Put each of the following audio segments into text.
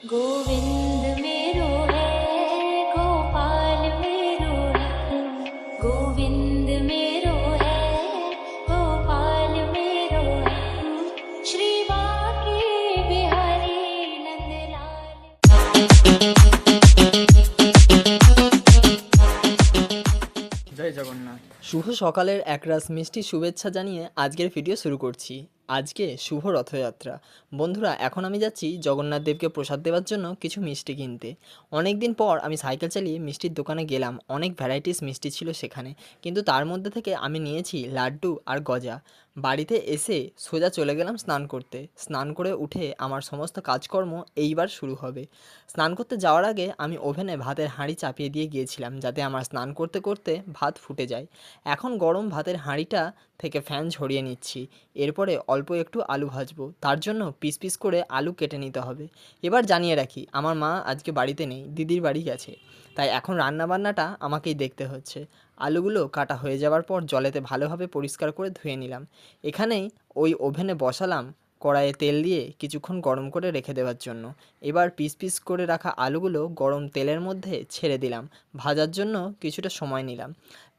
गोविंद मेरो है गोपाल मेरो है गोविंद मेरो है गोपाल मेरो है श्री बांके बिहारी नंदलाल। জয় জগন্নাথ। শুভ সকালের একরাশ মিষ্টি শুভেচ্ছা জানিয়ে আজকের ভিডিও শুরু করছি। আজকে শুভ রথযাত্রা। বন্ধুরা, এখন আমি যাচ্ছি জগন্নাথ দেবকে প্রসাদ দেওয়ার জন্য কিছু মিষ্টি কিনতে। অনেক দিন পর আমি সাইকেল চালিয়ে মিষ্টির দোকানে গেলাম। অনেক ভ্যারাইটিস মিষ্টি ছিল সেখানে, কিন্তু তার মধ্যে থেকে আমি নিয়েছি লাড্ডু আর গজা। বাড়িতে এসে সোজা চলে গেলাম স্নান করতে। স্নান করে উঠে আমার সমস্ত কাজকর্ম এইবার শুরু হবে। স্নান করতে যাওয়ার আগে আমি ওভেনে ভাতের হাঁড়ি চাপিয়ে দিয়ে গিয়েছিলাম, যাতে আমার স্নান করতে করতে ভাত ফুটে যায়। এখন গরম ভাতের হাঁড়িটা থেকে ফ্যান ঝরিয়ে নিচ্ছি। এরপরে অল্প একটু আলু ভাজবো, তার জন্য পিস পিস করে আলু কেটে নিতে হবে। এবার জানিয়ে রাখি, আমার মা আজকে বাড়িতে নেই, দিদির বাড়ি গেছে, তাই এখন রান্নাবান্নাটা আমাকেই দেখতে হচ্ছে। আলুগুলো কাটা হয়ে যাওয়ার পর জলেতে ভালোভাবে পরিষ্কার করে ধুয়ে নিলাম। এখানেই ওই ওভেনে বসালাম কড়াইয়ে তেল দিয়ে কিছুক্ষণ গরম করে রেখে দেওয়ার জন্য। এবার পিস পিস করে রাখা আলুগুলো গরম তেলের মধ্যে ছেড়ে দিলাম। ভাজার জন্য কিছুটা সময় নিলাম।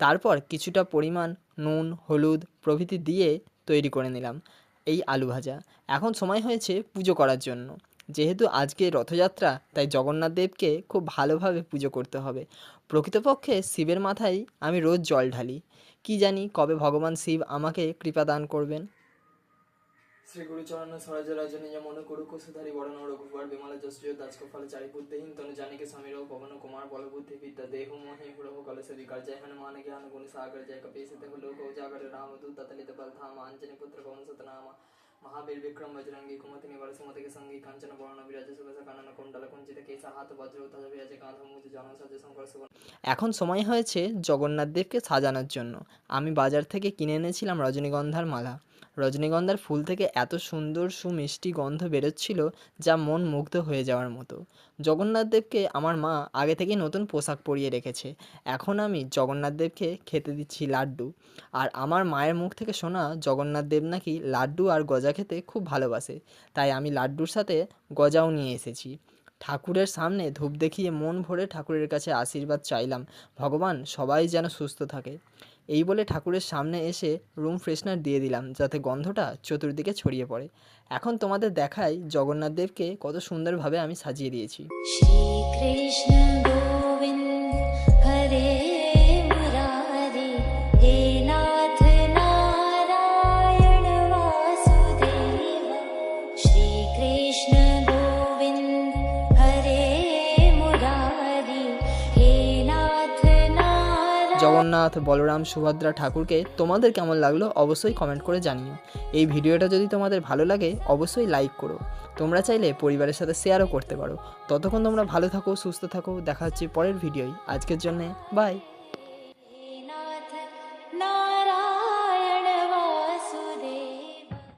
তারপর কিছুটা পরিমাণ নুন, হলুদ প্রভৃতি দিয়ে তৈরি করে নিলাম এই আলু ভাজা। এখন সময় হয়েছে পুজো করার জন্য। যেহেতু আজকে রথযাত্রা, তাই জগন্নাথ দেবকে খুব ভালোভাবে পুজো করতে হবে। প্রকৃতপক্ষে শিবের মাথায় আমি রোজ জল ঢালি। কি জানি কবে ভগবান শিব আমাকে কৃপা দান করবেন। শ্রী গুরুচরণ সরজ রজনী যমন কুরু কুশধারী বরণ রঘুবর বিমল যশ দাসক ফল চারি বুদ্ধিহীন তনু জানিকে সমীর পবন কুমার বল বুদ্ধি বিদ্যা দেহ মোহে পুরহ কলশ বিকার জয় হনুমান জ্ঞাन गुण सागर जय कपीस देव लोक उजागर राम दूत ततलित बल धाम अंजनी पुत्र पवन सुत नाम महावीर विक्रम बजरंगी कुमति निवार सुमति के संगी कांचन वर्ण विराज सुबह कानन कुंडल कुंचित केश हाथ वज्र ध्वज विराज कांध मुज जन सज शंकर सुवन। এখন সময় হয়েছে জগন্নাথ দেবকে সাজানোর জন্য। আমি বাজার থেকে কিনে এনেছিলাম রজনীগন্ধার মালা। রজনীগন্ধার ফুল থেকে এত সুন্দর সুমিষ্টি গন্ধ বেরোচ্ছিল, যা মন মুগ্ধ হয়ে যাওয়ার মতো। জগন্নাথ দেবকে আমার মা আগে থেকেই নতুন পোশাক পরিয়ে রেখেছে। এখন আমি জগন্নাথ দেবকে খেতে দিচ্ছি লাড্ডু। আর আমার মায়ের মুখ থেকে শোনা জগন্নাথ দেব নাকি লাড্ডু আর গজা খেতে খুব ভালোবাসে, তাই আমি লাড্ডুর সাথে গজাও নিয়ে এসেছি। ঠাকুরের সামনে ধূপ দেখিয়ে মন ভরে ঠাকুরের কাছে আশীর্বাদ চাইলাম, ভগবান সবাই যেন সুস্থ থাকে। এই বলে ঠাকুরের সামনে এসে রুম ফ্রেশনার দিয়ে দিলাম, যাতে গন্ধটা চতুর্দিকে ছড়িয়ে পড়ে। এখন তোমাদের দেখাই জগন্নাথ দেবকে কত সুন্দরভাবে আমি সাজিয়ে দিয়েছি। श्री कृष्ण गोविंद हरे मुरारी हे नाथ नारायण वासुदेव श्री कृष्ण गोविंद हरे मुरारी हे नाथ नारायण। জগন্নাথ, বলরাম, সুভদ্রা ঠাকুরকে তোমাদের কেমন লাগলো অবশ্যই কমেন্ট করে জানিও। এই ভিডিওটা যদি তোমাদের ভালো লাগে অবশ্যই লাইক করো। তোমরা চাইলে পরিবারের সাথে শেয়ারও করতে পারো। ততক্ষণ তোমরা ভালো থাকো, সুস্থ থাকো। দেখা হচ্ছে পরের ভিডিওয়। আজকের জন্যে বাই।